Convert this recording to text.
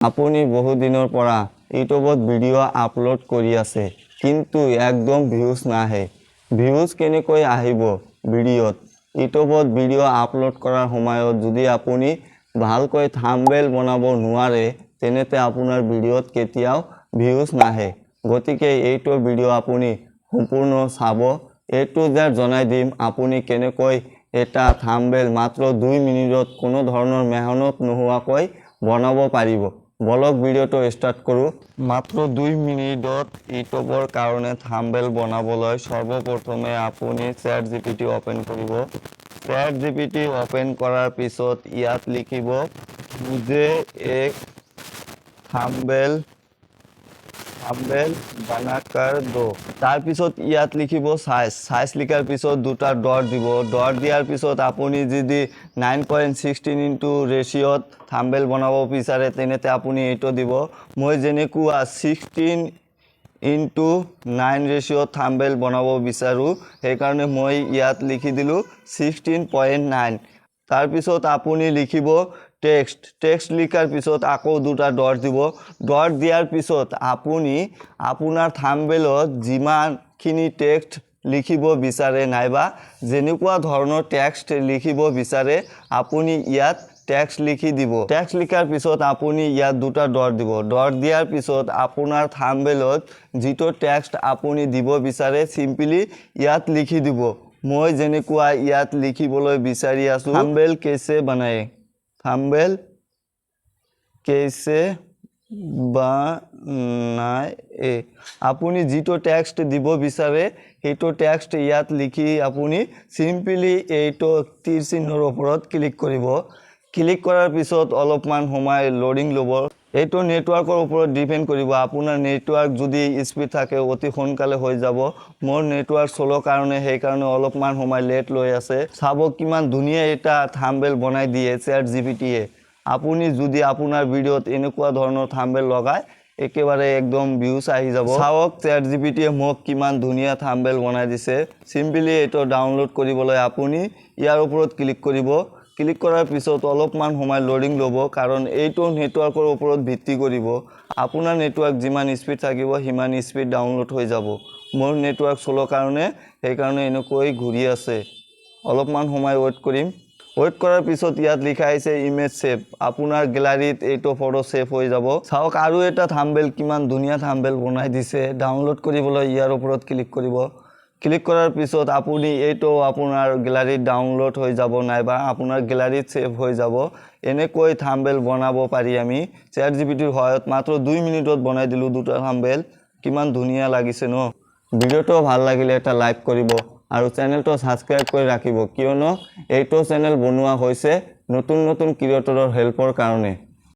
আপুনি বহু দিনৰ পৰা ইউটিউবত ভিডিঅ' আপলোড কৰি আছে কিন্তু একদম ভিউজ নাহে। ভিউজ কেনেকৈ আহিব ভিডিঅ'ত? ইউটিউবত ভিডিঅ' আপলোড কৰাৰ সময়ত যদি আপুনি ভালকৈ থাম্বনেইল বনাব নোৱাৰে তেন্তে আপোনাৰ ভিডিঅ'ত কেতিয়াও ভিউজ নাহে। গতিকে এইটো ভিডিঅ' আপুনি সম্পূৰ্ণ চাব। এইটো জনাই দিম আপুনি কেনেকৈ এটা থাম্বনেইল মাত্ৰ 2 মিনিটত কোনো ধৰণৰ মেহনত নোহোৱাকৈ বনাব পাৰিব। বলক ভিডিঅ'টো ষ্টাৰ্ট কৰোঁ। মাত্ৰ 2 মিনিটত ইউটিউবৰ কাৰণে থাম্বনেইল বনাবলৈ সৰ্বপ্ৰথমে আপুনি ChatGPT অপেন কৰিব। ChatGPT অপেন কৰাৰ পিছত ইয়াত লিখিব মুঝে এক থাম্বনেইল বানাकर दो। तार पिছত ইয়াত লিখিব সাইজ লিখাৰ পিছত দুটা ডট দিব। ডট দিয়াৰ পিছত আপুনি যদি 9.16 ৰেচিঅ'ত থাম্বনেইল বনাব বিচাৰে তেন্তে আপুনি এইটো দিব। মই যেনেকুৱা 16:9 ৰেচিঅ'ত থাম্বনেইল বনাব বিচাৰোঁ সেইকাৰণে মই ইয়াত লিখি দিলোঁ 16.9। তাৰ পিছত আপুনি লিখিব টেক্সট লিখাৰ পিছত আকৌ দুটা ডট দিব। ডট দিয়াৰ পিছত আপুনি আপোনাৰ থাম্বনেইলত যিমানখিনি টেক্সট লিখিব বিচাৰে নাইবা যেনেকুৱা ধৰণৰ টেক্সট লিখিব বিচাৰে আপুনি ইয়াত টেক্সট লিখি দিব। টেক্সট লিখাৰ পিছত আপুনি ইয়াত দুটা ডট দিব। ডট দিয়াৰ পিছত আপোনাৰ থাম্বনেইলত যিটো টেক্সট আপুনি দিব বিচাৰে চিম্পলি ইয়াত লিখি দিব। মই যেনেকুৱা ইয়াত লিখিবলৈ বিচাৰি আছোঁ থাম্বনেইল कैसे बनाए, থাম্বনেইল कैसे बनाए। আপুনি যিটো টেক্সট দিব বিচাৰে সেইটো টেক্সট ইয়াত লিখি আপুনি চিম্পলি এইটো তীৰ চিহ্নৰ ওপৰত ক্লিক কৰিব। ক্লিক কৰাৰ পিছত অলপমান সময় লোডিং ল'ব। এইটো নেটৱৰ্কৰ ওপৰত ডিপেণ্ড কৰিব। আপোনাৰ নেটৱৰ্ক যদি স্পীড থাকে অতি সোনকালে হৈ যাব। মোৰ নেটৱৰ্ক স্লো কাৰণে সেইকাৰণে অলপমান সময় লেট লৈ আছে। চাব কিমান ধুনীয়া এটা থাম্বনেইল বনাই দিয়ে ChatGPTয়ে। আপুনি যদি আপোনাৰ ভিডিঅ'ত এনেকুৱা ধৰণৰ থাম্বনেইল লগায় একেবাৰে একদম ভিউজ আহি যাব। চাওক ChatGPTয়ে মোক কিমান ধুনীয়া থাম্বনেইল বনাই দিছে। চিম্পলি এইটো ডাউনলোড কৰিবলৈ আপুনি ইয়াৰ ওপৰত ক্লিক কৰিব। ক্লিক কৰাৰ পিছত অলপমান সময় লোডিং ল'ব কাৰণ এইটো নেটৱৰ্কৰ ওপৰত ভিত্তি কৰিব। আপোনাৰ নেটৱৰ্ক যিমান স্পীড থাকিব সিমান স্পীড ডাউনলোড হৈ যাব। মোৰ নেটৱৰ্ক স্লো কাৰণে সেইকাৰণে এনেকৈ ঘূৰি আছে। অলপমান সময় ৱেইট কৰিম। ৱেইট কৰাৰ পিছত ইয়াত লিখা আছে ইমেজ সেভ। আপোনাৰ গেলাৰীত এইটো ফটো সেভ হৈ যাব। চাওক আৰু এটা থাম্বনেইল কিমান ধুনীয়া থাম্বনেইল বনাই দিছে। ডাউনলোড কৰিবলৈ ইয়াৰ ওপৰত ক্লিক কৰিব। ক্লিক কৰাৰ পিছত আপুনি এইটো আপোনাৰ গেলাৰীত ডাউনলোড হৈ যাব নাইবা আপোনাৰ গেলাৰীত সেভ হৈ যাব। এনেকৈ থাম্বনেইল বনাব পাৰি আমি ChatGPTৰ সহায়ত। মাত্ৰ 2 মিনিটত বনাই দিলোঁ দুটা থাম্বনেইল। কিমান ধুনীয়া লাগিছে ন? ভিডিঅ'টো ভাল লাগিলে এটা লাইক কৰিব আৰু চেনেলটো ছাবস্ক্ৰাইব কৰি ৰাখিব কিয়নো এইটো চেনেল বনোৱা হৈছে নতুন ক্ৰিয়েটৰৰ হেল্পৰ কাৰণে।